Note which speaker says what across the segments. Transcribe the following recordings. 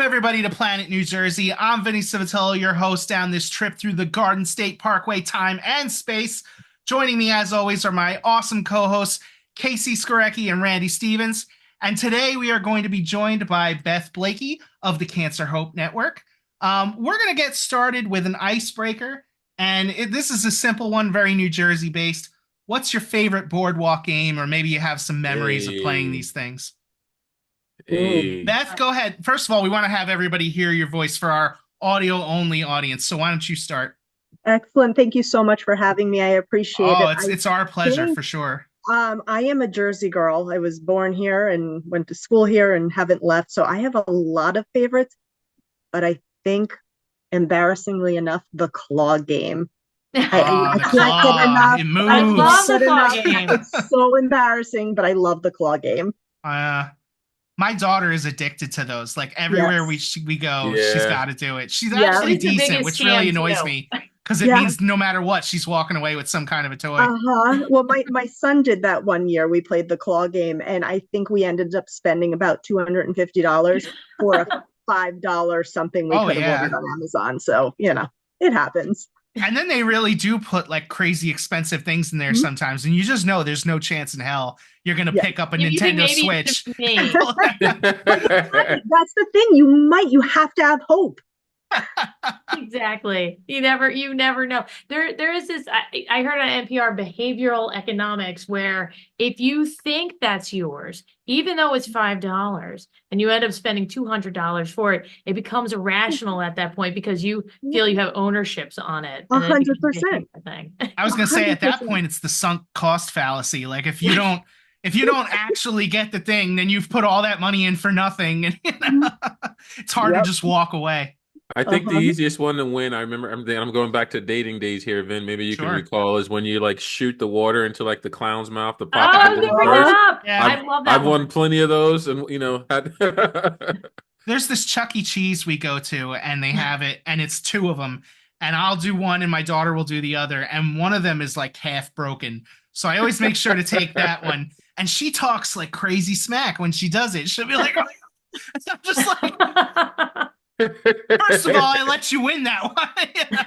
Speaker 1: Welcome, everybody, to Planet New Jersey. I'm Vinnie Civitillo, your host down this trip through the Garden State Parkway, time and space. Joining me, as always, are my awesome co-hosts, Skarecki and Randy Stephens. And today we are going to be joined by Beth Blakey of the Cancer Hope Network. We're going to get started with an icebreaker, and this is a simple one, very New Jersey-based. What's your favorite boardwalk game, or maybe you have some memories of playing these things?
Speaker 2: Hey.
Speaker 1: Beth, go ahead. First of all, we want to have everybody hear your voice for our audio-only audience, so why don't you start?
Speaker 2: Excellent. Thank you so much for having me. I appreciate it.
Speaker 1: It's our pleasure for sure.
Speaker 2: I am a Jersey girl. I was born here and went to school here and haven't left. So I have a lot of favorites, but I think, embarrassingly enough, the claw game. I
Speaker 1: The
Speaker 2: can't
Speaker 1: claw.
Speaker 2: get enough.
Speaker 1: It
Speaker 3: I
Speaker 1: moves.
Speaker 3: love the claw game.
Speaker 2: It's so embarrassing, but I love the claw game.
Speaker 1: My daughter is addicted to those. Like everywhere we go, she's got to do it. She's actually
Speaker 3: It's the
Speaker 1: decent,
Speaker 3: biggest
Speaker 1: which really
Speaker 3: scam,
Speaker 1: annoys
Speaker 3: too.
Speaker 1: me because it means no matter what, she's walking away with some kind of a toy.
Speaker 2: Well, my son did that one year. We played the claw game, and I think we ended up spending about $250 for a $5 something we could have ordered on Amazon. So, it happens.
Speaker 1: And then they really do put like crazy expensive things in there sometimes, and you just know there's no chance in hell you're gonna pick up a Nintendo Switch.
Speaker 2: That's the thing. You have to have hope.
Speaker 3: Exactly. You never know. There is this, I heard on NPR behavioral economics where if you think that's yours, even though it's $5 and you end up spending $200 for it, it becomes irrational at that point because you feel you have ownerships on it.
Speaker 2: 100%.
Speaker 1: I was gonna say at that point it's the sunk cost fallacy. Like if you don't actually get the thing, then you've put all that money in for nothing, and it's hard to just walk away.
Speaker 4: I think the easiest one to win, I remember, I'm going back to dating days here, Vin, maybe you can recall, is when you like shoot the water into like the clown's mouth to pop
Speaker 3: I was gonna bring that up. Yeah. I love that.
Speaker 4: I've won plenty of those, and
Speaker 1: There's this Chuck E. Cheese we go to, and they have it, and it's two of them, and I'll do one, and my daughter will do the other, and one of them is like half broken, so I always make sure to take that one, and she talks like crazy smack when she does it. She'll be like, oh, I'm just like. First of all, I let you win that one.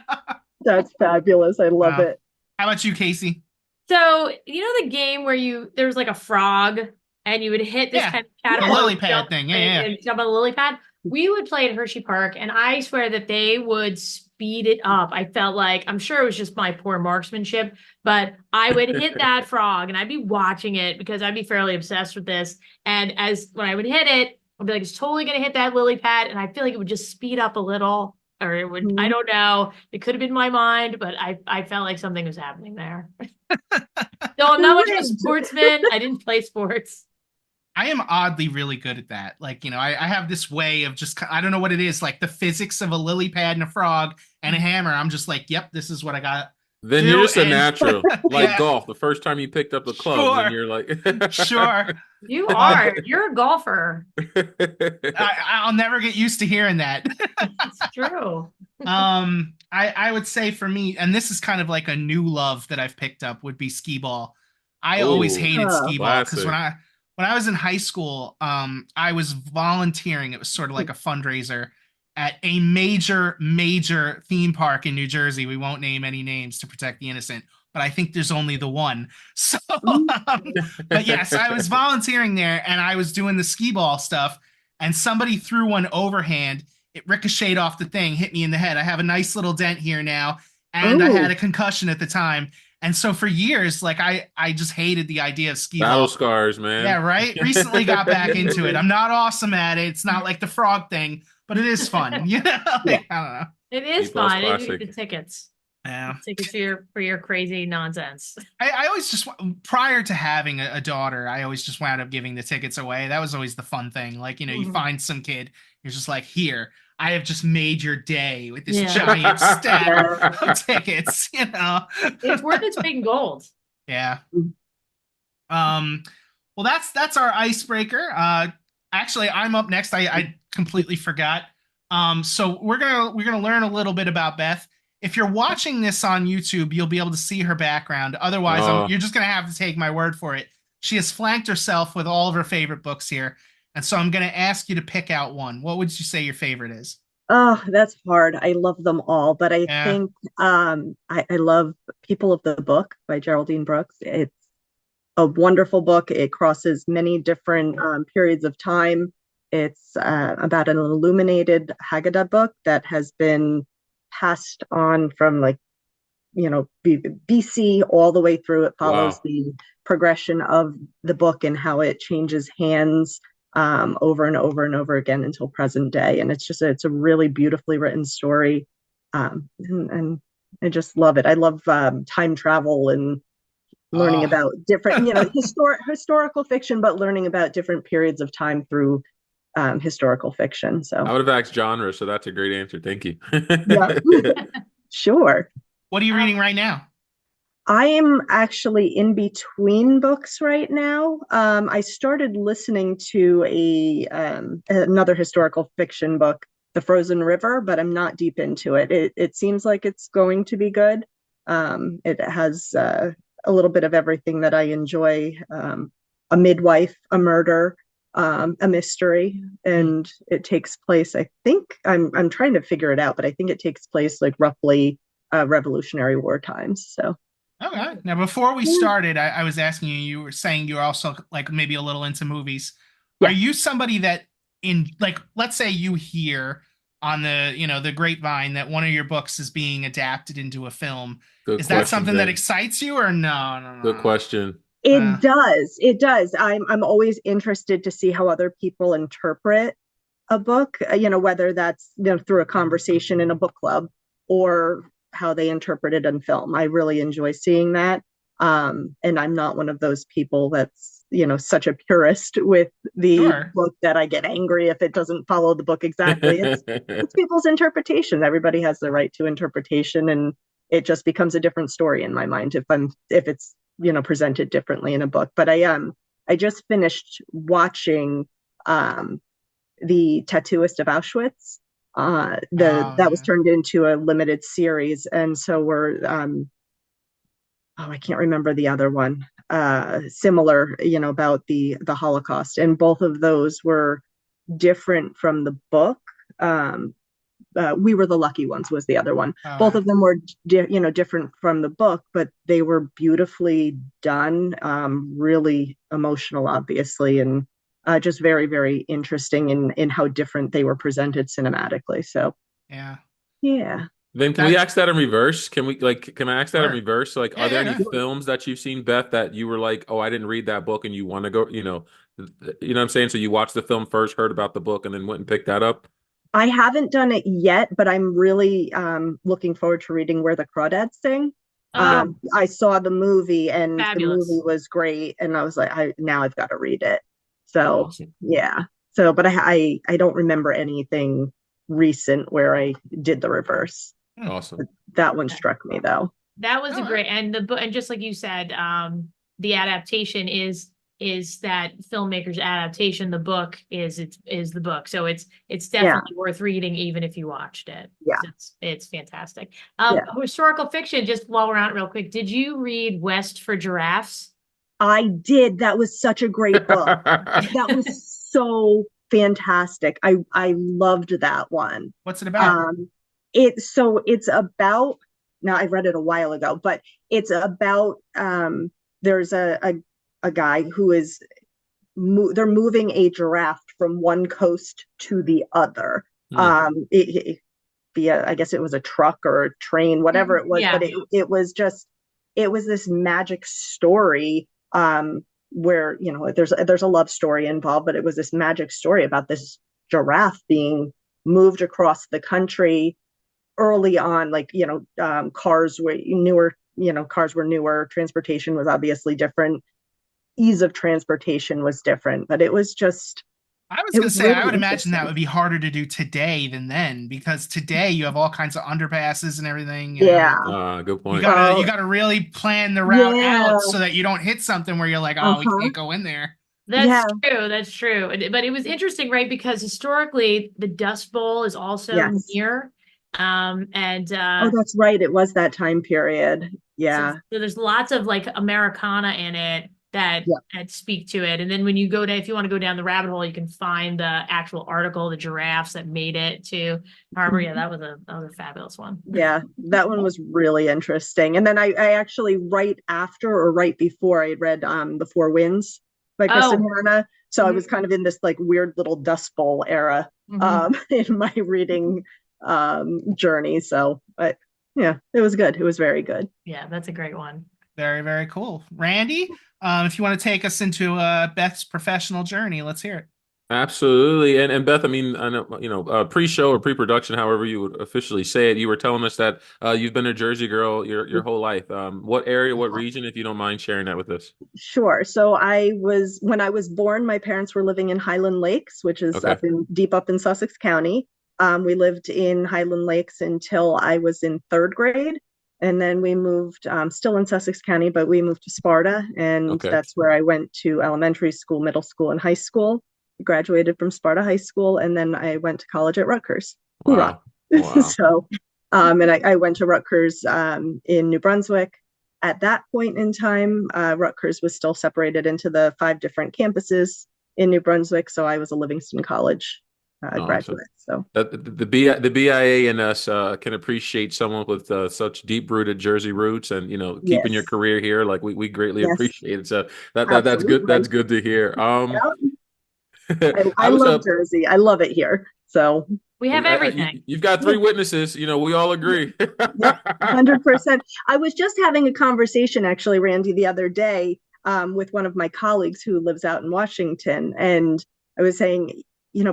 Speaker 2: That's fabulous. I love it.
Speaker 1: How about you, Casey?
Speaker 3: So, the game where there's like a frog and you would hit this kind of catapult.
Speaker 1: The lily pad thing.
Speaker 3: And jump on the lily pad. We would play at Hershey Park, and I swear that they would speed it up. I felt like, I'm sure it was just my poor marksmanship, but I would hit that frog and I'd be watching it because I'd be fairly obsessed with this. And when I would hit it, I'd be like, it's totally going to hit that lily pad. And I feel like it would just speed up a little, or it would, I don't know. It could have been my mind, but I felt like something was happening there. So I'm not much of a sportsman. I didn't play sports.
Speaker 1: I am oddly really good at that. Like, I have this way of just, I don't know what it is, like the physics of a lily pad and a frog and a hammer. I'm just like, yep, this is what I got.
Speaker 4: Then you're just a natural, like golf. The first time you picked up the club, then you're like,
Speaker 1: sure.
Speaker 3: You're a golfer.
Speaker 1: I'll never get used to hearing that.
Speaker 3: It's true.
Speaker 1: I would say for me, and this is kind of like a new love that I've picked up, would be skee ball. I always hated skee ball because when I was in high school, I was volunteering. It was sort of like a fundraiser at a major theme park in New Jersey. We won't name any names to protect the innocent, but I think there's only the one. So, but yes, I was volunteering there and I was doing the skee ball stuff, and somebody threw one overhand. It ricocheted off the thing, hit me in the head. I have a nice little dent here now, and I had a concussion at the time. And so for years, like I just hated the idea of skee ball.
Speaker 4: Battle scars, man.
Speaker 1: Yeah, right? Recently got back into it. I'm not awesome at it. It's not like the frog thing, but it is fun. I don't know.
Speaker 3: It is fun. The tickets.
Speaker 1: Yeah.
Speaker 3: Tickets for your crazy nonsense.
Speaker 1: I always just, prior to having a daughter, I always just wound up giving the tickets away. That was always the fun thing. Like, you find some kid, you're just like, here, I have just made your day with this giant stack of tickets,
Speaker 3: It's worth its weight in gold.
Speaker 1: Yeah. Well, that's our icebreaker. Actually, I'm up next. I completely forgot. So we're gonna learn a little bit about Beth. If you're watching this on YouTube, you'll be able to see her background. Otherwise, you're just gonna have to take my word for it. She has flanked herself with all of her favorite books here. And so I'm going to ask you to pick out one. What would you say your favorite is?
Speaker 2: Oh, that's hard. I love them all, but I
Speaker 1: Yeah.
Speaker 2: think I love People of the Book by Geraldine Brooks. It's a wonderful book. It crosses many different periods of time. It's about an illuminated Haggadah book that has been passed on from BC all the way through. It follows the progression of the book and how it changes hands over and over and over again until present day. And it's a really beautifully written story. And I just love it. I love time travel and learning about different, historical fiction, but learning about different periods of time through historical fiction. So
Speaker 4: I would have asked genre, so that's a great answer. Thank you.
Speaker 2: yeah, sure.
Speaker 1: What are you reading right now?
Speaker 2: I am actually in between books right now. I started listening to another historical fiction book, The Frozen River, but I'm not deep into it. It seems like it's going to be good. It has a little bit of everything that I enjoy: a midwife, a murder, a mystery, and it takes place. I think I'm trying to figure it out, but I think it takes place like roughly Revolutionary War times. So.
Speaker 1: Okay. Now, before we started, I was asking you, you were saying you're also like maybe a little into movies.
Speaker 2: Yeah.
Speaker 1: Are you somebody that let's say you hear on the grapevine that one of your books is being adapted into a film. Is that something that excites you or no?
Speaker 4: Good question.
Speaker 2: It does. It does. I'm always interested to see how other people interpret a book, whether that's through a conversation in a book club or how they interpret it in film. I really enjoy seeing that. And I'm not one of those people that's, such a purist with the book that I get angry if it doesn't follow the book exactly. It's people's interpretation. Everybody has the right to interpretation, and it just becomes a different story in my mind if it's, presented differently in a book. But I just finished watching The Tattooist of Auschwitz. That was turned into a limited series, and so we're I can't remember the other one, similar, about the Holocaust, and both of those were different from the book. We Were the Lucky Ones was the other one. Both of them were different from the book, but they were beautifully done, really emotional, obviously, and just very, very interesting in how different they were presented cinematically. So
Speaker 1: yeah.
Speaker 4: Then can we ask that in reverse? Can I ask that in reverse? Like,
Speaker 1: Yeah,
Speaker 4: are there any films that you've seen, Beth, that you were like, oh, I didn't read that book, and you want to go, what I'm saying? So you watched the film first, heard about the book, and then went and picked that up?
Speaker 2: I haven't done it yet, but I'm really looking forward to reading Where the Crawdads Sing. I saw the movie, and
Speaker 3: Fabulous.
Speaker 2: The movie was great, and I was like, now I've got to read it. So yeah. So, but I don't remember anything recent where I did the reverse.
Speaker 4: Awesome.
Speaker 2: But that one struck me though.
Speaker 3: That was a great, and the book, and just like you said, the adaptation is that filmmaker's adaptation. The book is the book, so it's definitely worth reading, even if you watched it.
Speaker 2: Yeah,
Speaker 3: it's fantastic. Historical fiction. Just while we're on it, real quick, did you read West for Giraffes?
Speaker 2: I did. That was such a great book. That was so fantastic. I loved that one.
Speaker 1: What's it about?
Speaker 2: It's about, now I read it a while ago, but it's about there's a guy who is they're moving a giraffe from one coast to the other. Via, I guess it was a truck or a train, whatever it was, but it was this magic story where there's a love story involved, but it was this magic story about this giraffe being moved across the country early on. Cars were newer, transportation was obviously different, ease of transportation was different, but it was just,
Speaker 1: I was going to say, really, I would imagine that would be harder to do today than then, because today you have all kinds of underpasses and everything.
Speaker 4: Good point.
Speaker 1: You gotta really plan the route out so that you don't hit something where you're like, we can't go in there.
Speaker 3: That's true. That's true. But it was interesting, right? Because historically, the Dust Bowl is also near.
Speaker 2: That's right. It was that time period. Yeah.
Speaker 3: So there's lots of like Americana in it. that speak to it. And then when you go to, if you want to go down the rabbit hole, you can find the actual article, the giraffes that made it to Harbor. Yeah, that was a fabulous one.
Speaker 2: Yeah, that one was really interesting. And then I actually right after or right before I had read The Four Winds by Kristen Hanna. So I was kind of in this like weird little Dust Bowl era in my reading journey. So, but yeah, it was good. It was very good.
Speaker 3: Yeah, that's a great one.
Speaker 1: Very, very cool. Randy, if you want to take us into Beth's professional journey, let's hear it.
Speaker 4: Absolutely. And Beth, I mean, I know, pre-show or pre-production, however you would officially say it, you were telling us that you've been a Jersey girl your whole life. What area, what region, if you don't mind sharing that with us?
Speaker 2: Sure. So when I was born, my parents were living in Highland Lakes, which is deep up in Sussex County. We lived in Highland Lakes until I was in third grade. And then we moved, still in Sussex County, but we moved to Sparta. And that's where I went to elementary school, middle school, and high school. Graduated from Sparta High School, and then I went to college at Rutgers.
Speaker 4: Wow.
Speaker 2: So, and I went to Rutgers in New Brunswick. At that point in time, Rutgers was still separated into the 5 different campuses in New Brunswick. So I was a Livingston College graduate. So
Speaker 4: the BIA and us can appreciate someone with such deep-rooted Jersey roots, and keeping your career here. Like we greatly appreciate it. So that's good. That's good to hear.
Speaker 2: I love Jersey. I love it here. So
Speaker 3: we have everything.
Speaker 4: You've got 3 witnesses. We all agree.
Speaker 2: 100%. I was just having a conversation, actually, Randy, the other day with one of my colleagues who lives out in Washington. And I was saying,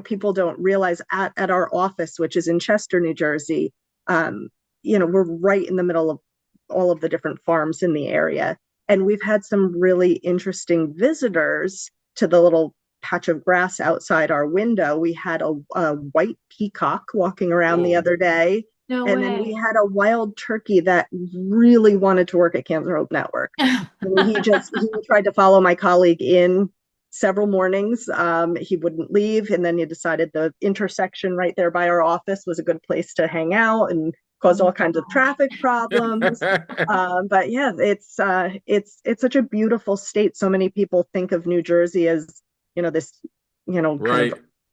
Speaker 2: people don't realize at our office, which is in Chester, New Jersey, we're right in the middle of all of the different farms in the area. And we've had some really interesting visitors to the little patch of grass outside our window. We had a white peacock walking around the other day.
Speaker 3: No
Speaker 2: and
Speaker 3: way.
Speaker 2: Then we had a wild turkey that really wanted to work at Cancer Hope Network. he tried to follow my colleague in several mornings. He wouldn't leave. And then he decided the intersection right there by our office was a good place to hang out and caused all kinds of traffic problems. But yeah, it's such a beautiful state. So many people think of New Jersey as this, kind of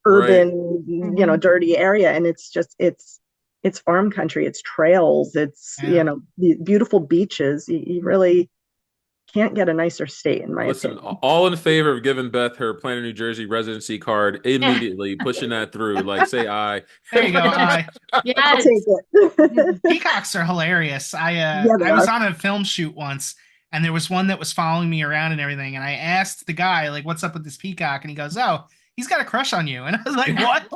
Speaker 2: urban, dirty area. And it's just, it's farm country, it's trails, it's, the beautiful beaches. You really can't get a nicer state, in my opinion.
Speaker 4: All in favor of giving Beth her Planet New Jersey residency card immediately, pushing that through, like say aye.
Speaker 1: There you go, aye.
Speaker 3: Yes.
Speaker 2: I'll take it.
Speaker 1: Peacocks are hilarious. I was on a film shoot once, and there was one that was following me around and everything. And I asked the guy, like, what's up with this peacock? And he goes, oh, he's got a crush on you. And I was like, what?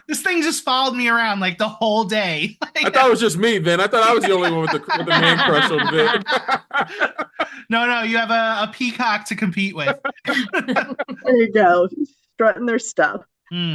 Speaker 1: This thing just followed me around like the whole day.
Speaker 4: I thought it was just me, Vin. I thought I was the only one with the man crush on Vin.
Speaker 1: No, you have a peacock to compete with.
Speaker 2: There you go. Strutting their stuff.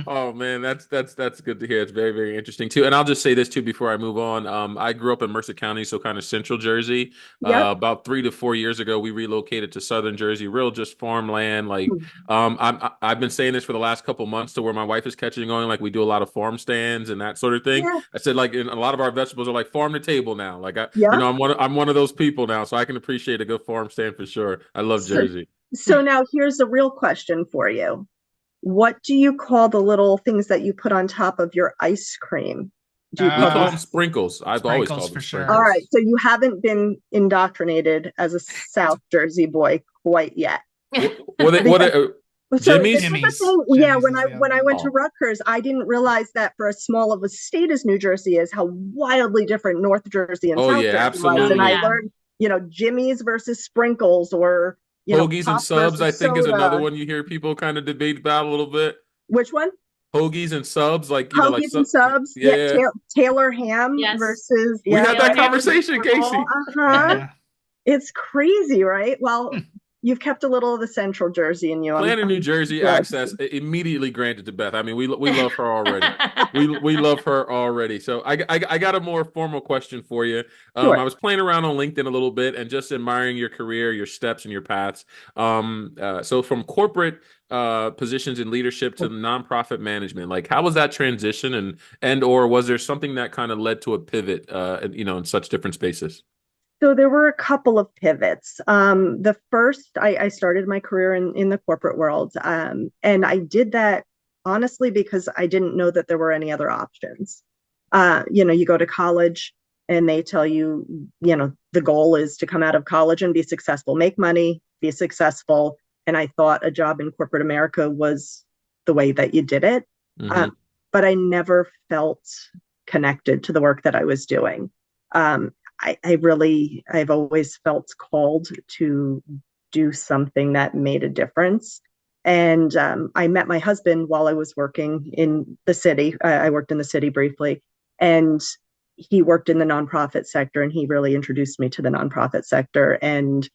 Speaker 4: Oh man, that's good to hear. It's very, very interesting too. And I'll just say this too before I move on. I grew up in Mercer County, so kind of central Jersey. About 3 to 4 years ago, we relocated to southern Jersey, real just farmland. Like I've been saying this for the last couple months to where my wife is catching on. Like we do a lot of farm stands and that sort of thing. Yeah. I said like a lot of our vegetables are like farm to table now. Like I'm one of those people now, so I can appreciate a good farm stand for sure. I love Jersey.
Speaker 2: So now here's a real question for you. What do you call the little things that you put on top of your ice cream? Do you
Speaker 4: call them sprinkles? I've always called them sprinkles.
Speaker 2: All right. So you haven't been indoctrinated as a South Jersey boy quite yet.
Speaker 4: Jimmy's?
Speaker 2: Yeah, when I went to Rutgers, I didn't realize that for as small of a state as New Jersey is, how wildly different North Jersey and South Jersey
Speaker 4: absolutely.
Speaker 2: was. And I learned, Jimmy's versus sprinkles, or
Speaker 4: hoagies and subs, I think, is another one you hear people kind of debate about a little bit.
Speaker 2: Which one?
Speaker 4: Hoagies and subs, like
Speaker 2: hoagies and subs. Yeah, Taylor ham versus.
Speaker 4: We had that conversation, Casey.
Speaker 2: It's crazy, right? Well, you've kept a little of the Central Jersey in you.
Speaker 4: Planet New Jersey access immediately granted to Beth. I mean, we love her already. we love her already. So I got a more formal question for you.
Speaker 2: Sure.
Speaker 4: I was playing around on LinkedIn a little bit and just admiring your career, your steps, and your paths. So from corporate positions in leadership to nonprofit management, like how was that transition, and or was there something that kind of led to a pivot? In such different spaces?
Speaker 2: So there were a couple of pivots. The first, I started my career in the corporate world. And I did that honestly because I didn't know that there were any other options. You go to college and they tell you, the goal is to come out of college and be successful, make money, be successful. And I thought a job in corporate America was the way that you did it.
Speaker 4: Mm-hmm.
Speaker 2: But I never felt connected to the work that I was doing. I've always felt called to do something that made a difference. And I met my husband while I was working in the city. I worked in the city briefly, and he worked in the nonprofit sector, and he really introduced me to the nonprofit sector. And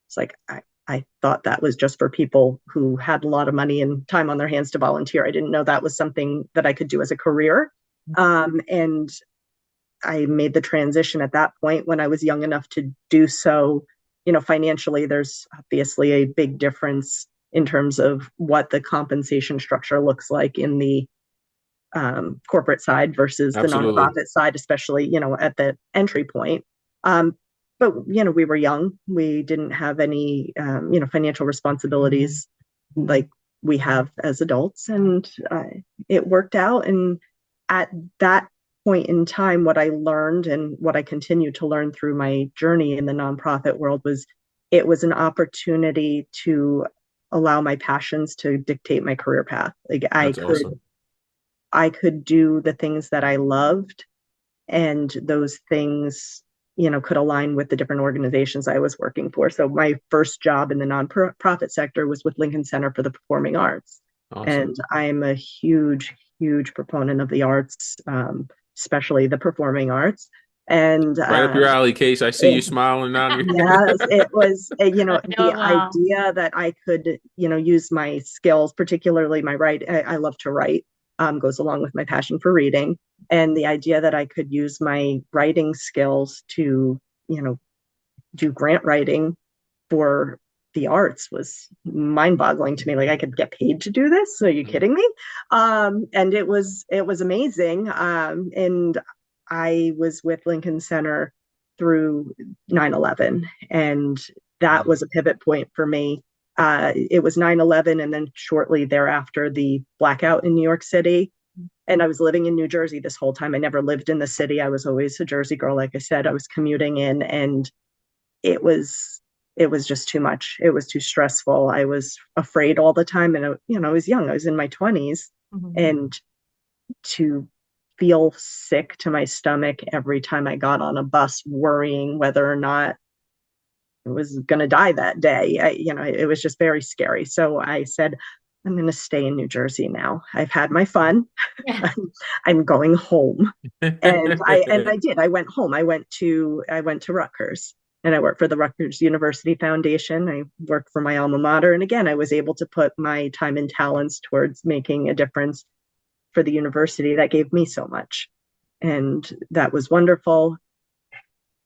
Speaker 2: it's like, I thought that was just for people who had a lot of money and time on their hands to volunteer. I didn't know that was something that I could do as a career. And I made the transition at that point when I was young enough to do so. Financially, there's obviously a big difference in terms of what the compensation structure looks like in the corporate side versus
Speaker 4: Absolutely.
Speaker 2: the nonprofit side, especially, at the entry point. But, we were young. We didn't have any, financial responsibilities like we have as adults. And it worked out. And at that point in time, what I learned and what I continue to learn through my journey in the nonprofit world was it was an opportunity to allow my passions to dictate my career path. Like
Speaker 4: That's awesome.
Speaker 2: I could do the things that I loved, and those things, could align with the different organizations I was working for. So my first job in the nonprofit sector was with Lincoln Center for the Performing Arts.
Speaker 4: Awesome.
Speaker 2: And I'm a huge, huge proponent of the arts, especially the performing arts. And
Speaker 4: right up your alley, Case. I see you smiling on your
Speaker 2: yes, it was, the
Speaker 3: wow.
Speaker 2: idea that I could, use my skills, particularly my writing. I love to write, goes along with my passion for reading. And the idea that I could use my writing skills to, do grant writing for the arts was mind-boggling to me. Like, I could get paid to do this. Are you kidding me? And it was amazing. And I was with Lincoln Center through 9/11, and that was a pivot point for me. It was 9/11, and then shortly thereafter, the blackout in New York City. And I was living in New Jersey this whole time. I never lived in the city. I was always a Jersey girl. Like I said, I was commuting in, and it was just too much. It was too stressful. I was afraid all the time. And, I was young. I was in my 20s. And to feel sick to my stomach every time I got on a bus, worrying whether or not I was going to die that day, it was just very scary. So I said, I'm going to stay in New Jersey now. I've had my fun. I'm going home. And I did. I went home. I went to Rutgers, and I worked for the Rutgers University Foundation. I worked for my alma mater. And again, I was able to put my time and talents towards making a difference for the university that gave me so much. And that was wonderful.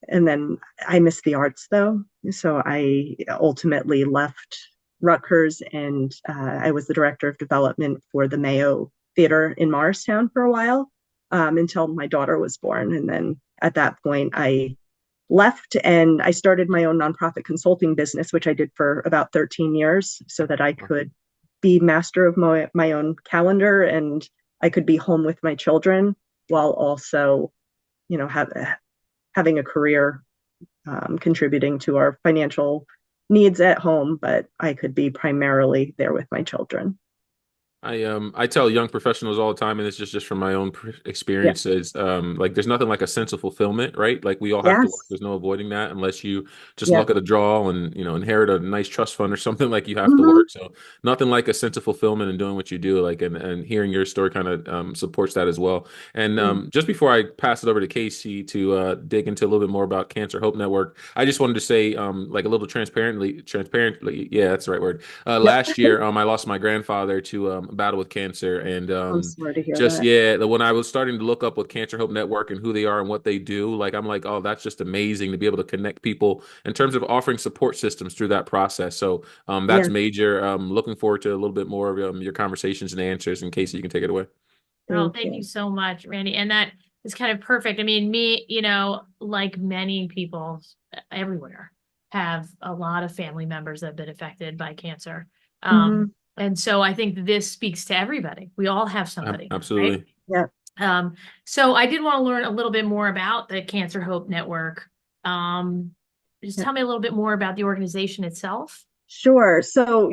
Speaker 2: And then I missed the arts, though. So I ultimately left Rutgers, and I was the director of development for the Mayo Theater in Morristown for a while, until my daughter was born. And then at that point, I left, and I started my own nonprofit consulting business, which I did for about 13 years so that I could be master of my own calendar, and I could be home with my children while also, having a career, contributing to our financial needs at home, but I could be primarily there with my children.
Speaker 4: I tell young professionals all the time, and it's just from my own experiences. Like, there's nothing like a sense of fulfillment, right? Like, we all have to work. There's no avoiding that unless you just luck of the draw and inherit a nice trust fund or something. Like, you have to work. So nothing like a sense of fulfillment in doing what you do. Like, and hearing your story kind of supports that as well. And just before I pass it over to Casey to dig into a little bit more about Cancer Hope Network, I just wanted to say, like, a little transparently, yeah, that's the right word. Last year, I lost my grandfather to battle with cancer, and
Speaker 2: I'm sorry to hear
Speaker 4: just
Speaker 2: that.
Speaker 4: when I was starting to look up with Cancer Hope Network and who they are and what they do, like, I'm like, oh, that's just amazing to be able to connect people in terms of offering support systems through that process. So that's major. Looking forward to a little bit more of your conversations and answers. In case you can take it away.
Speaker 3: Thank you so much, Randy. And that is kind of perfect. I mean, me, like many people everywhere, have a lot of family members that have been affected by cancer. And so I think this speaks to everybody. We all have somebody.
Speaker 4: Absolutely.
Speaker 3: Right? Yeah. So I did want to learn a little bit more about the Cancer Hope Network. Just tell me a little bit more about the organization itself.
Speaker 2: Sure. So,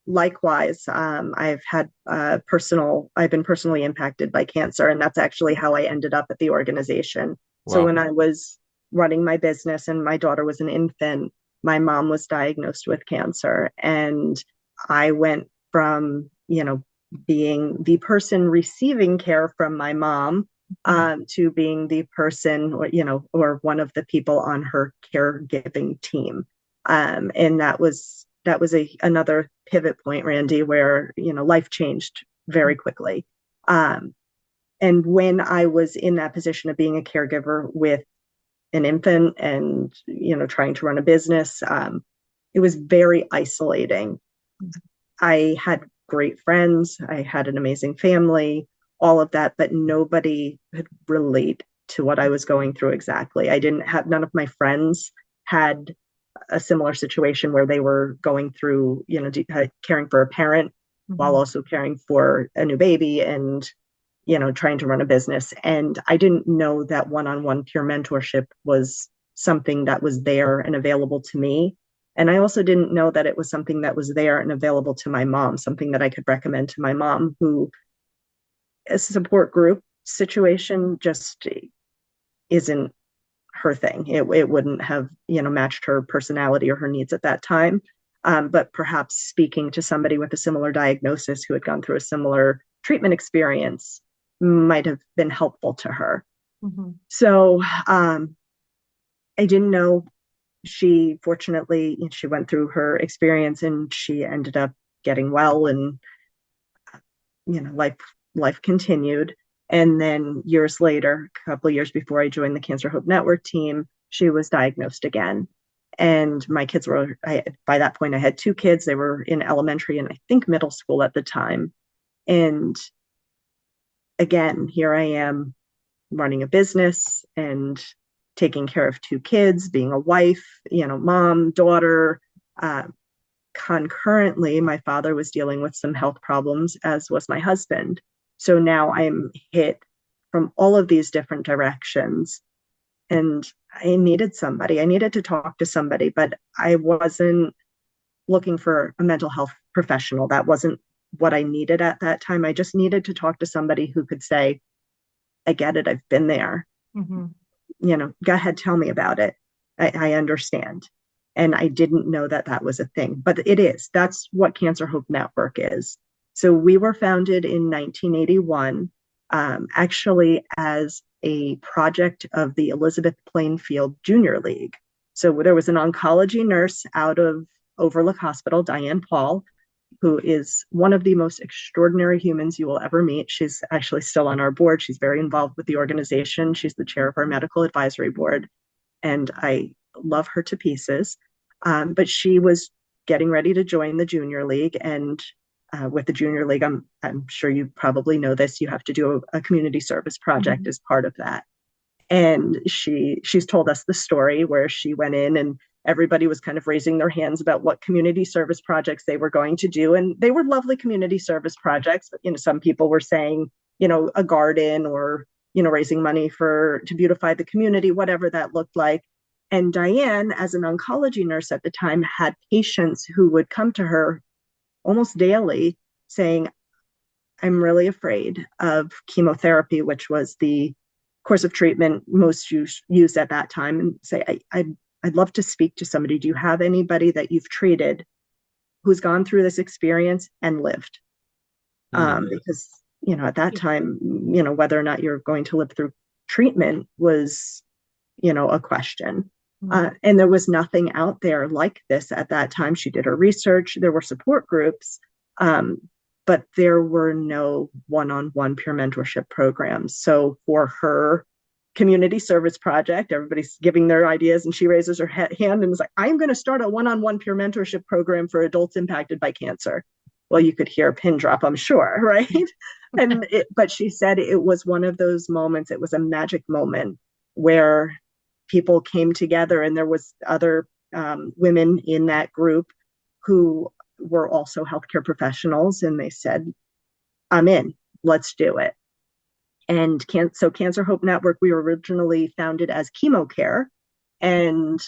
Speaker 2: likewise, I've been personally impacted by cancer, and that's actually how I ended up at the organization. Wow. So when I was running my business and my daughter was an infant, my mom was diagnosed with cancer, and I went from, being the person receiving care from my mom to being the person, or one of the people on her caregiving team. And that was another pivot point, Randy, where, life changed very quickly. And when I was in that position of being a caregiver with an infant and, trying to run a business, it was very isolating. I had great friends. I had an amazing family, all of that, but nobody could relate to what I was going through exactly. None of my friends had a similar situation where they were going through, caring for a parent while also caring for a new baby and, trying to run a business. And I didn't know that one-on-one peer mentorship was something that was there and available to me. And I also didn't know that it was something that was there and available to my mom, something that I could recommend to my mom, who a support group situation just isn't her thing. It wouldn't have, matched her personality or her needs at that time. But perhaps speaking to somebody with a similar diagnosis who had gone through a similar treatment experience might have been helpful to her. So I didn't know. She fortunately, she went through her experience and she ended up getting well, and life continued. And then years later, a couple of years before I joined the Cancer Hope Network team, she was diagnosed again. And my kids by that point, I had 2 kids. They were in elementary and I think middle school at the time. And again, here I am running a business and taking care of 2 kids, being a wife, mom, daughter. Concurrently, my father was dealing with some health problems, as was my husband. So now I'm hit from all of these different directions. And I needed somebody. I needed to talk to somebody, but I wasn't looking for a mental health professional. That wasn't what I needed at that time. I just needed to talk to somebody who could say, I get it. I've been there. Go ahead, tell me about it. I understand. And I didn't know that was a thing, but it is. That's what Cancer Hope Network is. So we were founded in 1981, actually as a project of the Elizabeth Plainfield Junior League. So there was an oncology nurse out of Overlook Hospital, Diane Paul, who is one of the most extraordinary humans you will ever meet. She's actually still on our board. She's very involved with the organization. She's the chair of our medical advisory board, and I love her to pieces. But she was getting ready to join the Junior League, and with the Junior League, I'm sure you probably know this, you have to do a community service project as part of that. And she's told us the story where she went in and everybody was kind of raising their hands about what community service projects they were going to do. And they were lovely community service projects. But, some people were saying, a garden or, raising money to beautify the community, whatever that looked like. And Diane, as an oncology nurse at the time, had patients who would come to her almost daily saying, I'm really afraid of chemotherapy, which was the course of treatment most used at that time, and say, I'd love to speak to somebody. Do you have anybody that you've treated who's gone through this experience and lived? Because, at that time, whether or not you're going to live through treatment was, a question. And there was nothing out there like this at that time. She did her research. There were support groups, but there were no one-on-one peer mentorship programs. So for her community service project, everybody's giving their ideas, and she raises her hand and is like, I'm going to start a one-on-one peer mentorship program for adults impacted by cancer. Well, you could hear a pin drop, I'm sure, right? But she said it was one of those moments, it was a magic moment where people came together, and there was other women in that group who were also healthcare professionals, and they said, I'm in, let's do it. And so Cancer Hope Network, we were originally founded as Chemo Care, and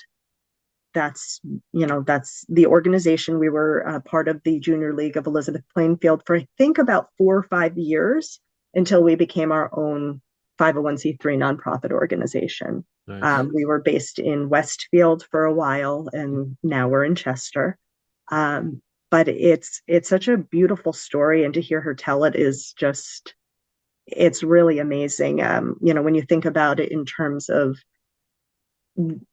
Speaker 2: that's the organization. We were part of the Junior League of Elizabeth Plainfield for I think about 4 or 5 years until we became our own 501c3 nonprofit organization.
Speaker 4: Nice.
Speaker 2: We were based in Westfield for a while, and now we're in Chester. But it's such a beautiful story, and to hear her tell it is just, it's really amazing. When you think about it in terms of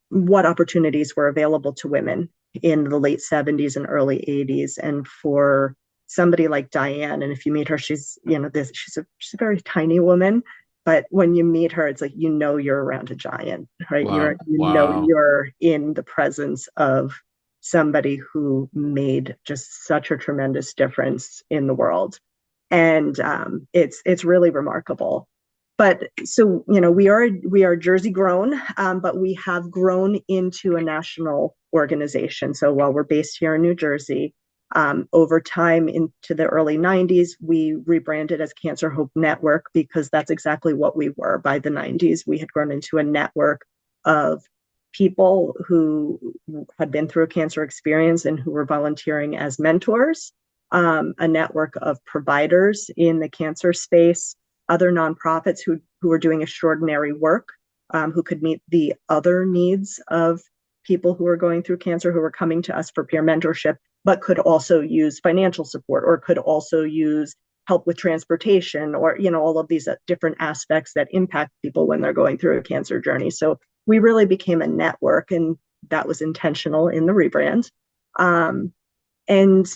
Speaker 2: what opportunities were available to women in the late 70s and early 80s, and for somebody like Diane, and if you meet her, she's she's a very tiny woman, but when you meet her, it's like you're around a giant, right?
Speaker 4: Wow.
Speaker 2: You're in the presence of somebody who made just such a tremendous difference in the world, and it's really remarkable. But so, we are Jersey grown, but we have grown into a national organization. So while we're based here in New Jersey, over time into the early 90s, we rebranded as Cancer Hope Network, because that's exactly what we were. By the 90s, we had grown into a network of people who had been through a cancer experience and who were volunteering as mentors, a network of providers in the cancer space, other nonprofits who are doing extraordinary work, who could meet the other needs of people who are going through cancer, who are coming to us for peer mentorship, but could also use financial support, or could also use help with transportation, or all of these different aspects that impact people when they're going through a cancer journey. So we really became a network, and that was intentional in the rebrand. And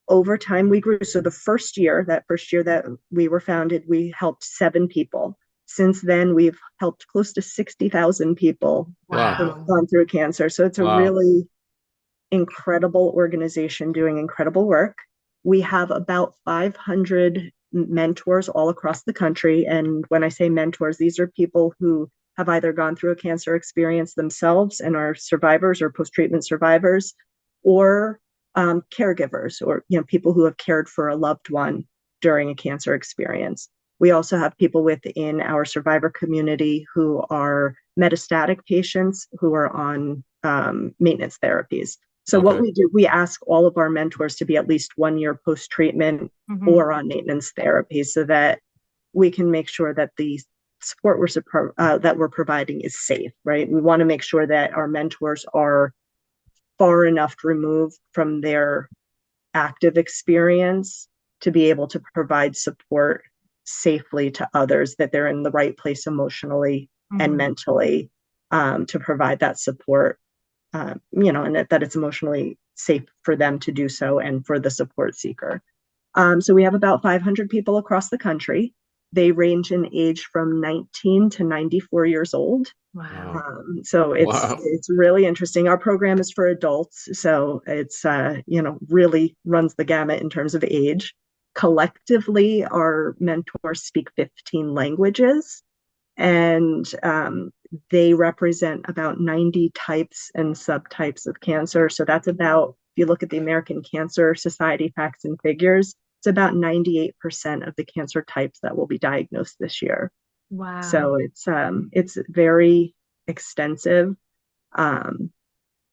Speaker 2: over time we grew. So the first year that we were founded, we helped 7 people. Since then, we've helped close to 60,000 people who have gone through cancer. So it's a really incredible organization doing incredible work. We have about 500 mentors all across the country. And when I say mentors, these are people who have either gone through a cancer experience themselves and are survivors or post-treatment survivors, or caregivers, or people who have cared for a loved one during a cancer experience. We also have people within our survivor community who are metastatic patients who are on maintenance therapies. So what we do, we ask all of our mentors to be at least 1 year post-treatment or on maintenance therapy, so that we can make sure that the support that we're providing is safe, right? We want to make sure that our mentors are far enough removed from their active experience to be able to provide support safely to others, that they're in the right place emotionally and mentally to provide that support, and that it's emotionally safe for them to do so, and for the support seeker. So we have about 500 people across the country. They range in age from 19 to 94 years old.
Speaker 3: Wow.
Speaker 2: So it's really interesting. Our program is for adults, so it's really runs the gamut in terms of age. Collectively, our mentors speak 15 languages, and they represent about 90 types and subtypes of cancer. So that's about, if you look at the American Cancer Society facts and figures, it's about 98% of the cancer types that will be diagnosed this year.
Speaker 3: Wow.
Speaker 2: So it's very extensive, and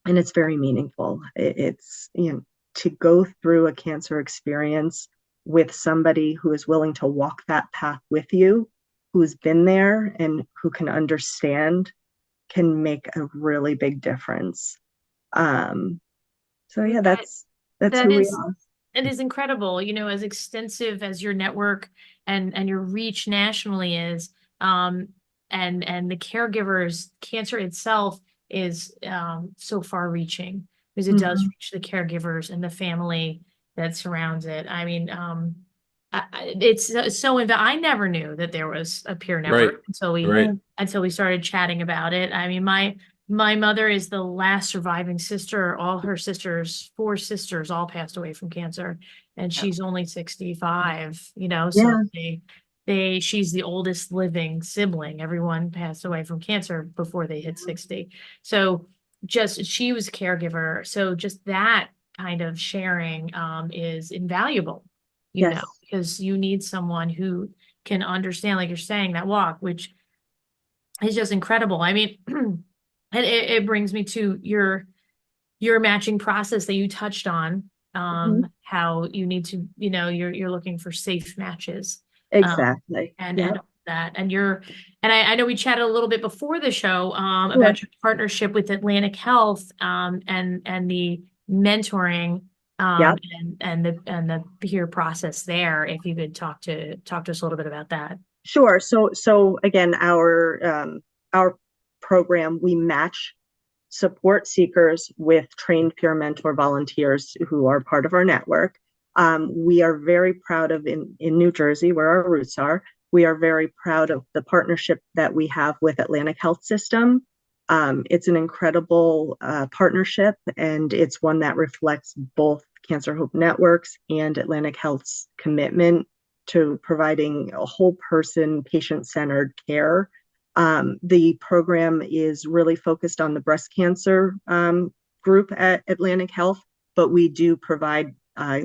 Speaker 2: it's very meaningful. It's to go through a cancer experience with somebody who is willing to walk that path with you, who's been there and who can understand, can make a really big difference. So yeah, that's who we are.
Speaker 3: It is incredible, as extensive as your network and your reach nationally is, and the caregivers, cancer itself is so far reaching, because it does reach the caregivers and the family that surrounds it. I mean, it's so I never knew that there was a peer network until we started chatting about it. I mean, my My mother is the last surviving sister. All her sisters, 4 sisters, all passed away from cancer, and she's only 65, you know, so she's the oldest living sibling. Everyone passed away from cancer before they hit 60. So she was a caregiver. So just that kind of sharing is invaluable, you know, because you need someone who can understand, like you're saying, that walk, which is just incredible. I mean, it brings me to your matching process that you touched on, how you need to, you know, you're looking for safe matches.
Speaker 2: Exactly.
Speaker 3: And that, and I know we chatted a little bit before the show, about your partnership with Atlantic Health, and the mentoring, and the peer process there. If you could talk to us a little bit about that.
Speaker 2: Sure. So again, our program, we match support seekers with trained peer mentor volunteers who are part of our network. We are very proud of in New Jersey, where our roots are. We are very proud of the partnership that we have with Atlantic Health System. It's an incredible partnership, and it's one that reflects both Cancer Hope Networks and Atlantic Health's commitment to providing a whole person, patient-centered care. The program is really focused on the breast cancer group at Atlantic Health, but we do provide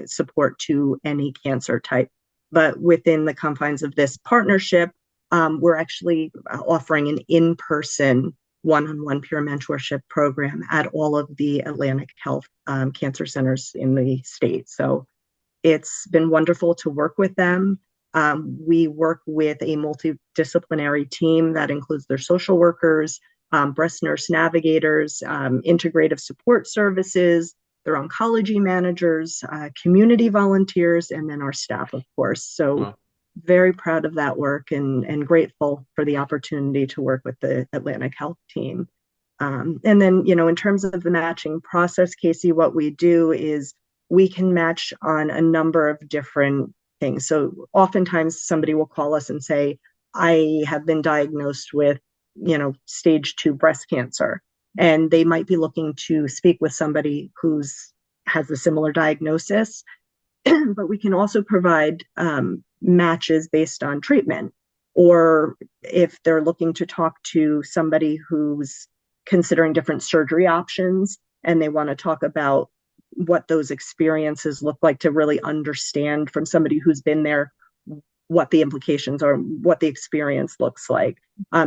Speaker 2: support to any cancer type. But within the confines of this partnership, we're actually offering an in-person one-on-one peer mentorship program at all of the Atlantic Health cancer centers in the state. So it's been wonderful to work with them. We work with a multidisciplinary team that includes their social workers, breast nurse navigators, integrative support services, their oncology managers, community volunteers, and then our staff, of course. So very proud of that work and grateful for the opportunity to work with the Atlantic Health team. And then, you know, in terms of the matching process, Casey, what we do is we can match on a number of different things. So oftentimes somebody will call us and say, I have been diagnosed with, you know, stage 2 breast cancer. And they might be looking to speak with somebody who's has a similar diagnosis. But we can also provide matches based on treatment. Or if they're looking to talk to somebody who's considering different surgery options and they want to talk about what those experiences look like, to really understand from somebody who's been there what the implications are, what the experience looks like.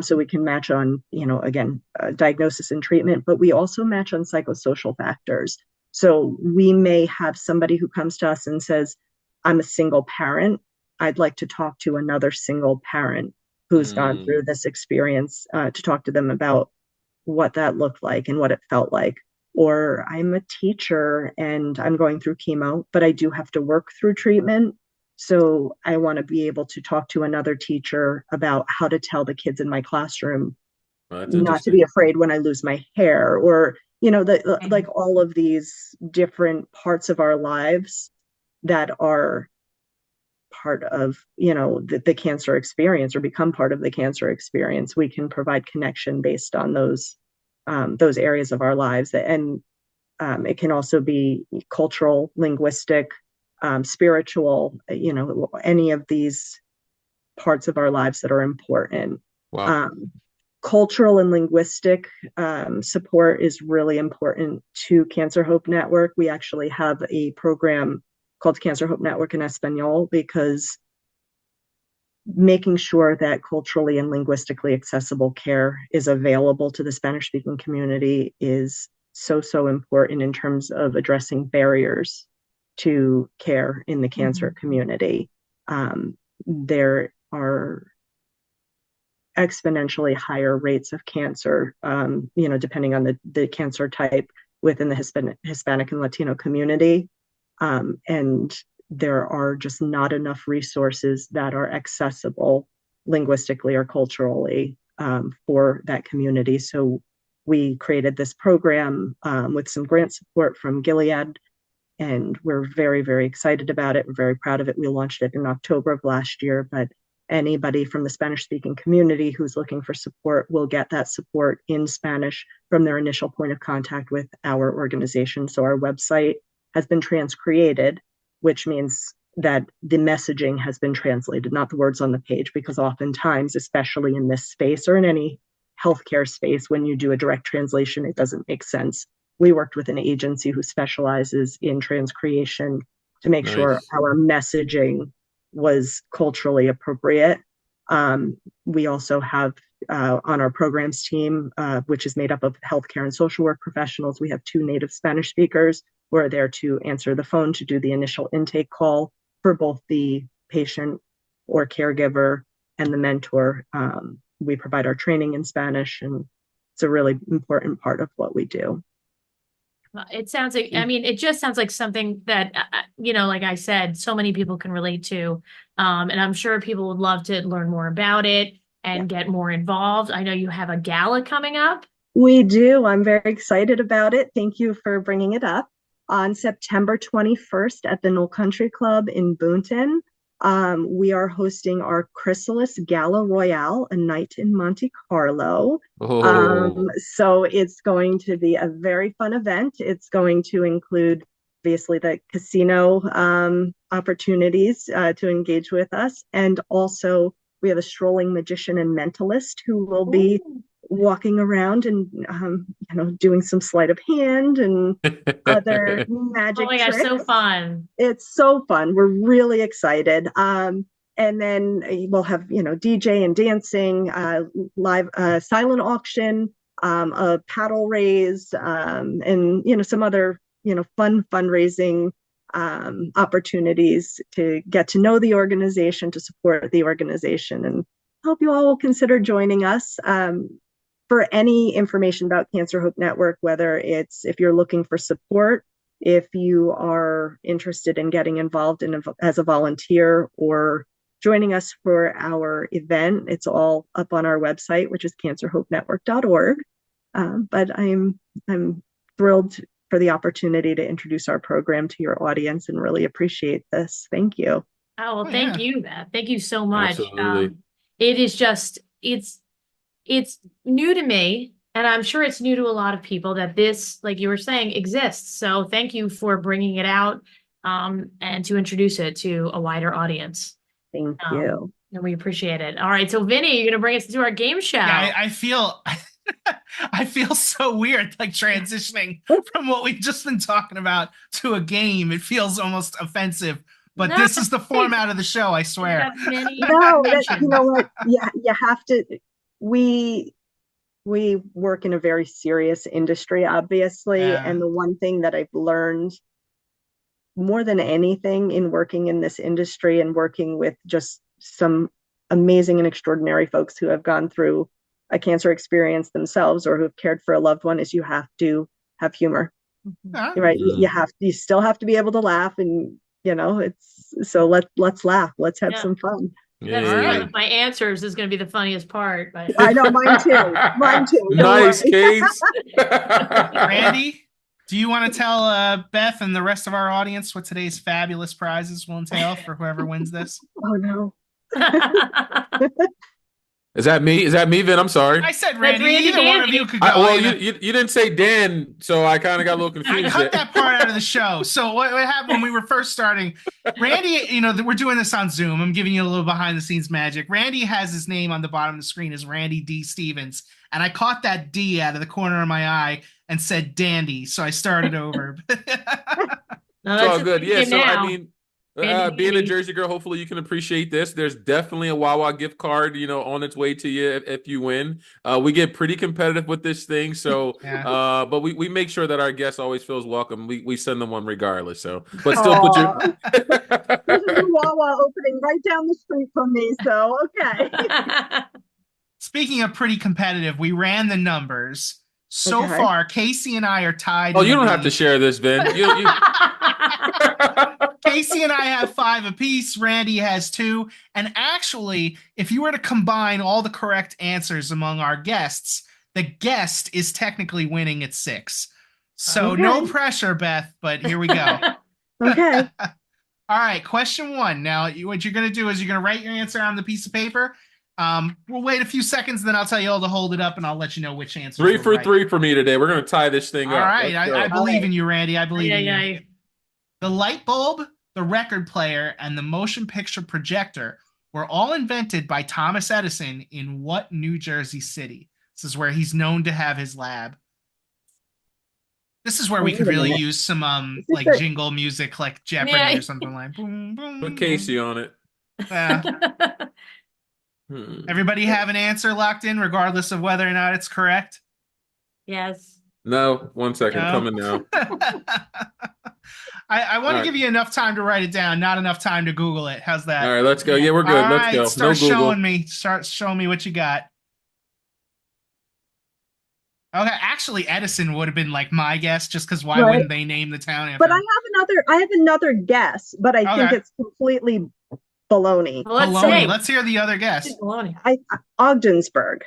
Speaker 2: So we can match on, you know, again, diagnosis and treatment, but we also match on psychosocial factors. So we may have somebody who comes to us and says, I'm a single parent. I'd like to talk to another single parent who's gone through this experience, to talk to them about what that looked like and what it felt like. Or I'm a teacher and I'm going through chemo, but I do have to work through treatment. So I want to be able to talk to another teacher about how to tell the kids in my classroom not to be afraid when I lose my hair, or, you know, like all of these different parts of our lives that are part of, you know, the cancer experience or become part of the cancer experience. We can provide connection based on those areas of our lives. And it can also be cultural, linguistic, spiritual, you know, any of these parts of our lives that are important. Cultural and linguistic support is really important to Cancer Hope Network. We actually have a program called Cancer Hope Network in Espanol, because making sure that culturally and linguistically accessible care is available to the Spanish-speaking community is so important in terms of addressing barriers to care in the cancer community. There are exponentially higher rates of cancer, you know, depending on the cancer type within the Hispanic and Latino community. And there are just not enough resources that are accessible linguistically or culturally for that community. So we created this program with some grant support from Gilead, and we're very, very excited about it. We're very proud of it. We launched it in October of last year, but anybody from the Spanish-speaking community who's looking for support will get that support in Spanish from their initial point of contact with our organization. So our website has been transcreated, which means that the messaging has been translated, not the words on the page, because oftentimes, especially in this space or in any healthcare space, when you do a direct translation, it doesn't make sense. We worked with an agency who specializes in transcreation to make sure our messaging was culturally appropriate. We also have on our programs team, which is made up of healthcare and social work professionals, we have 2 native Spanish speakers who are there to answer the phone, to do the initial intake call for both the patient or caregiver and the mentor. We provide our training in Spanish, and it's a really important part of what we do.
Speaker 3: It sounds like, I mean, it just sounds like something that, like I said, so many people can relate to. And I'm sure people would love to learn more about it and get more involved. I know you have a gala coming up.
Speaker 2: We do. I'm very excited about it. Thank you for bringing it up. On September 21st at the Knoll Country Club in Boonton, we are hosting our Chrysalis Gala Royale, a night in Monte Carlo. So it's going to be a very fun event. It's going to include obviously the casino opportunities to engage with us. And also we have a strolling magician and mentalist who will be walking around and doing some sleight of hand and other magic tricks.
Speaker 3: Gosh, so fun.
Speaker 2: It's so fun. We're really excited. And then we'll have DJ and dancing, live silent auction, a paddle raise, and some other fun fundraising opportunities to get to know the organization, to support the organization, and hope you all will consider joining us. For any information about Cancer Hope Network, whether it's if you're looking for support, if you are interested in getting involved as a volunteer or joining us for our event, it's all up on our website, which is cancerhopenetwork.org. But I'm thrilled for the opportunity to introduce our program to your audience and really appreciate this. Thank you.
Speaker 3: Oh, well, thank you, Beth. Thank you so much.
Speaker 4: Absolutely.
Speaker 3: It is just, it's new to me, and I'm sure it's new to a lot of people that this, like you were saying, exists. So thank you for bringing it out and to introduce it to a wider audience.
Speaker 2: Thank you.
Speaker 3: And we appreciate it. All right. So Vinnie, you're going to bring us to our game show.
Speaker 1: Yeah, I feel I feel so weird, like transitioning from what we've just been talking about to a game. It feels almost offensive. But this is the format of the show, I swear.
Speaker 2: No, you know what? Yeah, you have to. We work in a very serious industry, obviously. And the one thing that I've learned more than anything in working in this industry and working with just some amazing and extraordinary folks who have gone through a cancer experience themselves or who have cared for a loved one is you have to have humor, right? You still have to be able to laugh, and let's laugh. Let's have some fun.
Speaker 3: That's my answers is going to be the funniest part. But
Speaker 2: I know, mine too.
Speaker 4: Nice, Case.
Speaker 1: Randy, do you want to tell Beth and the rest of our audience what today's fabulous prizes will entail for whoever wins this?
Speaker 2: Oh no.
Speaker 4: Is that me? Vin? I'm sorry.
Speaker 1: I said Randy. Either one of you could go.
Speaker 4: You didn't say Dan, so I kind of got a little confused.
Speaker 1: I cut that part out of the show. So what happened when we were first starting? Randy, we're doing this on Zoom. I'm giving you a little behind the scenes magic. Randy has his name on the bottom of the screen as Randy D. Stephens, and I caught that D out of the corner of my eye and said Dandy, so I started over.
Speaker 4: It's all good. Yeah. So I mean. Being a Jersey girl, hopefully you can appreciate this. There's definitely a Wawa gift card, on its way to you if you win. We get pretty competitive with this thing, so but we make sure that our guest always feels welcome. We send them one regardless. So, but still put your
Speaker 2: This is a Wawa opening right down the street from me. So okay.
Speaker 1: Speaking of pretty competitive, we ran the numbers. So far, Casey and I are tied.
Speaker 4: Oh, you don't have to share this, Vin.
Speaker 1: Casey and I have 5 apiece. Randy has 2. And actually, if you were to combine all the correct answers among our guests, the guest is technically winning at 6. So no pressure, Beth, but here we go.
Speaker 2: Okay.
Speaker 1: All right, question 1. Now, what you're going to do is you're going to write your answer on the piece of paper. We'll wait a few seconds, then I'll tell you all to hold it up, and I'll let you know which answer.
Speaker 4: 3 for 3 for me today. We're going to tie this thing
Speaker 1: up. All
Speaker 4: up.
Speaker 1: right, I believe in you, Randy. I believe in you. The light bulb, the record player, and the motion picture projector were all invented by Thomas Edison in what New Jersey city? This is where he's known to have his lab. This is where we could really use some like jingle music, like Jeopardy or something like. Boom, boom.
Speaker 4: Put Casey on it.
Speaker 1: Everybody have an answer locked in, regardless of whether or not it's correct?
Speaker 3: Yes.
Speaker 4: No, 1 second. No. Coming now.
Speaker 1: I want to give you enough time to write it down, not enough time to Google it. How's that?
Speaker 4: All right, let's go. Yeah, we're good.
Speaker 1: All
Speaker 4: let's
Speaker 1: right,
Speaker 4: go.
Speaker 1: Start showing me. Start showing me what you got. Okay, actually, Edison would have been like my guess, just because why wouldn't they name the town after?
Speaker 2: But I have another guess, but I think it's completely baloney.
Speaker 3: Well,
Speaker 1: Let's hear the other guess.
Speaker 2: Ogdensburg.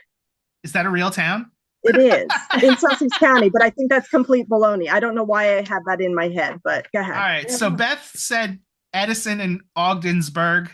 Speaker 1: Is that a real town?
Speaker 2: It is in Sussex County, but I think that's complete baloney. I don't know why I had that in my head, but go ahead.
Speaker 1: All right, so Beth said Edison and Ogdensburg,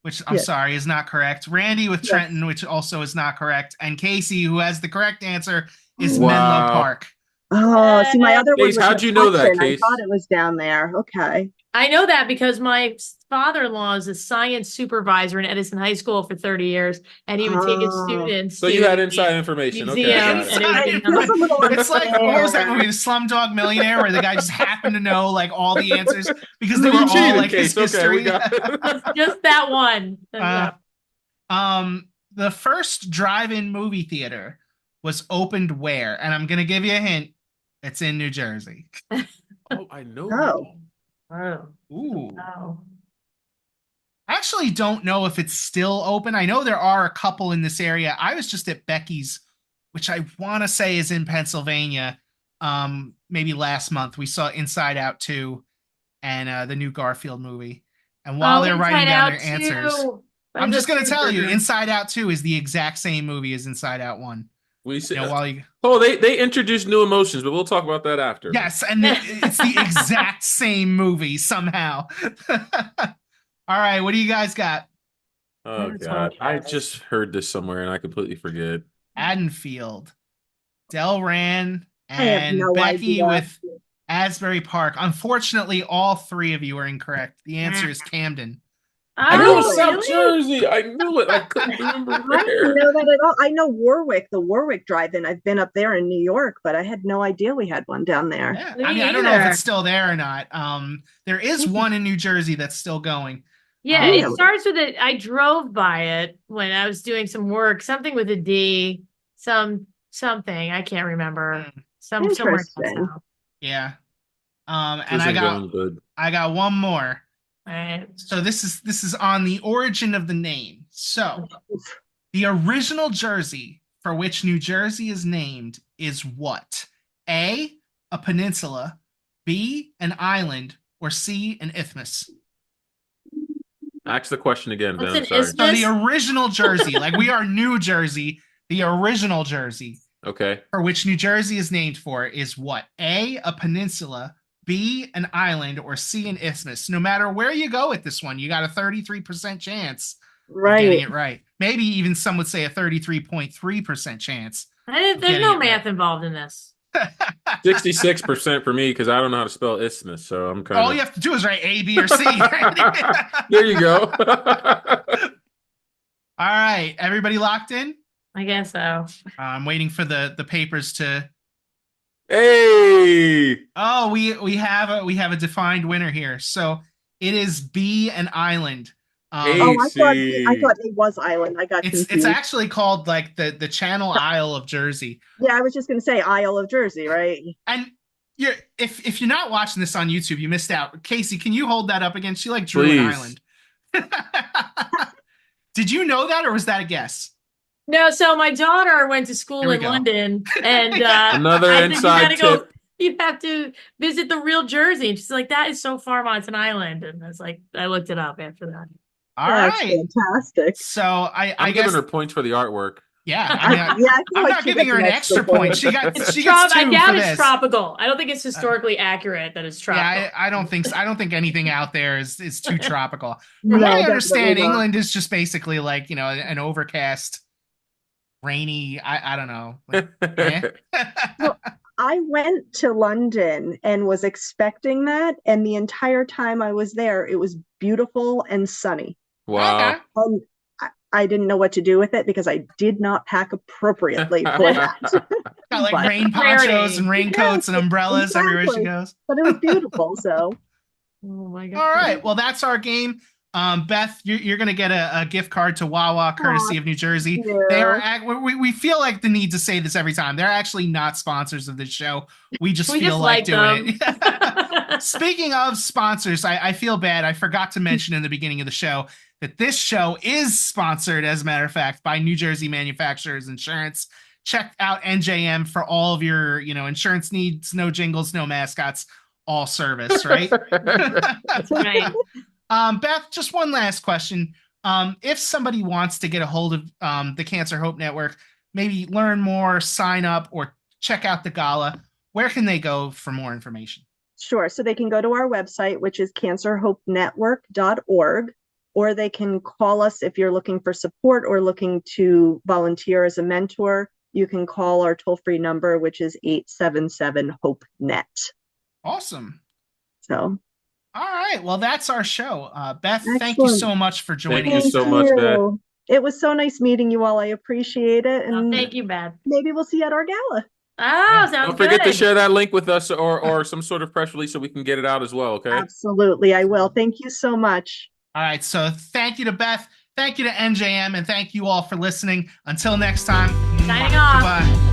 Speaker 1: which I'm sorry is not correct. Randy with Trenton, which also is not correct, and Casey, who has the correct answer, is Menlo Park.
Speaker 2: Oh, see, my other one was
Speaker 4: how'd you know that,
Speaker 2: Case? I thought it was down there. Okay.
Speaker 3: I know that because my father-in-law is a science supervisor in Edison High School for 30 years, and he would take his students.
Speaker 4: So you had inside information.
Speaker 3: Museum
Speaker 4: Okay.
Speaker 1: It's like, what was that movie, Slumdog Millionaire, where the guy just happened to know like all the answers because they were all like his history.
Speaker 3: Just that one.
Speaker 1: The first drive-in movie theater was opened where? And I'm gonna give you a hint. It's in New Jersey.
Speaker 4: Oh, I know.
Speaker 3: Oh.
Speaker 1: Ooh.
Speaker 3: Oh.
Speaker 1: I actually don't know if it's still open. I know there are a couple in this area. I was just at Becky's, which I want to say is in Pennsylvania. Maybe last month we saw Inside Out 2 and the new Garfield movie. And while they're writing down their answers, I'm just going to tell you, Inside Out 2 is the exact same movie as Inside Out 1.
Speaker 4: We see. They introduced new emotions, but we'll talk about that after.
Speaker 1: Yes, and it's the exact same movie somehow. All right, what do you guys got?
Speaker 4: Oh God, I just heard this somewhere and I completely forget.
Speaker 1: Haddonfield, Delran, and Becky with Asbury Park. Unfortunately, all 3 of you are incorrect. The answer is Camden.
Speaker 4: I know South Jersey. I knew it. I couldn't remember where.
Speaker 2: I didn't know that at all. I know Warwick, the Warwick Drive-In. I've been up there in New York, but I had no idea we had one down there.
Speaker 1: Yeah. I mean, I don't know if it's still there or not. There is one in New Jersey that's still going.
Speaker 3: Yeah, it starts with it. I drove by it when I was doing some work, something with a D, something. I can't remember. Somewhere.
Speaker 1: Yeah. And I got one more.
Speaker 3: All right.
Speaker 1: So this is on the origin of the name. So the original Jersey for which New Jersey is named is what? A peninsula, B, an island, or C, an isthmus?
Speaker 4: Ask the question again, Ben.
Speaker 1: So the original Jersey, like we are New Jersey, the original Jersey.
Speaker 4: Okay.
Speaker 1: For which New Jersey is named for is what? A peninsula, B, an island, or C, an isthmus. No matter where you go with this one, you got a 33% chance of getting it right. Maybe even some would say a 33.3% chance.
Speaker 3: There's no math involved in this.
Speaker 4: 66% for me because I don't know how to spell isthmus, so I'm kind of.
Speaker 1: All you have to do is write A, B, or C.
Speaker 4: There you go.
Speaker 1: All right, everybody locked in?
Speaker 3: I guess so.
Speaker 1: I'm waiting for the papers to.
Speaker 4: Hey!
Speaker 1: Oh, we have a defined winner here. So it is B, an island.
Speaker 2: I thought it was island. I got confused.
Speaker 1: It's actually called like the Channel Isle of Jersey.
Speaker 2: Yeah, I was just going to say Isle of Jersey, right?
Speaker 1: And if you're not watching this on YouTube, you missed out. Casey, can you hold that up again? She like drew an island. Did you know that, or was that a guess?
Speaker 3: No, so my daughter went to school in London, and
Speaker 4: another inside tip.
Speaker 3: You have to visit the real Jersey, and she's like, "That is so far, Mom. It's an island." And I was like, I looked it up after that.
Speaker 1: All right,
Speaker 2: fantastic.
Speaker 1: So
Speaker 4: I'm giving her points for the artwork.
Speaker 1: Yeah, I mean, I'm not giving her an extra point. She gets 2
Speaker 3: I doubt
Speaker 1: for
Speaker 3: it's
Speaker 1: this.
Speaker 3: tropical. I don't think it's historically accurate that it's tropical.
Speaker 1: Yeah, I don't think so. I don't think anything out there is too tropical.
Speaker 2: No,
Speaker 1: From what I understand,
Speaker 2: not.
Speaker 1: England is just basically like, you know, an overcast, rainy. I don't know. Like,
Speaker 2: Well, I went to London and was expecting that, and the entire time I was there, it was beautiful and sunny.
Speaker 4: Wow.
Speaker 2: And I didn't know what to do with it because I did not pack appropriately for that.
Speaker 1: Got like rain ponchos and raincoats and umbrellas everywhere she goes.
Speaker 2: But it was beautiful, so.
Speaker 3: Oh my God.
Speaker 1: All right, well, that's our game. Beth, you're gonna get a gift card to Wawa, courtesy of New Jersey. They are. We feel like the need to say this every time. They're actually not sponsors of this show. We just feel like doing it. Speaking of sponsors, I feel bad. I forgot to mention in the beginning of the show that this show is sponsored, as a matter of fact, by New Jersey Manufacturers Insurance. Check out NJM for all of your, you know, insurance needs. No jingles, no mascots, all service. Right.
Speaker 3: That's right.
Speaker 1: Beth, just one last question. If somebody wants to get a hold of the Cancer Hope Network, maybe learn more, sign up, or check out the gala, where can they go for more information?
Speaker 2: Sure. So they can go to our website, which is cancerhopenetwork.org, or they can call us if you're looking for support or looking to volunteer as a mentor. You can call our toll-free number, which is 877-HOPE-NET.
Speaker 1: Awesome.
Speaker 2: So.
Speaker 1: All right. Well, that's our show. Beth,
Speaker 2: Excellent.
Speaker 1: Thank you so much for joining us.
Speaker 4: Thank you so much, Beth.
Speaker 2: It was so nice meeting you all. I appreciate it. And
Speaker 3: thank you, Beth.
Speaker 2: Maybe we'll see you at our gala.
Speaker 3: Oh, sounds good.
Speaker 4: Don't forget to share that link with us or some sort of press release so we can get it out as well, okay?
Speaker 2: Absolutely, I will. Thank you so much.
Speaker 1: All right. So thank you to Beth. Thank you to NJM. And thank you all for listening. Until next time.
Speaker 3: Signing off.
Speaker 1: Goodbye.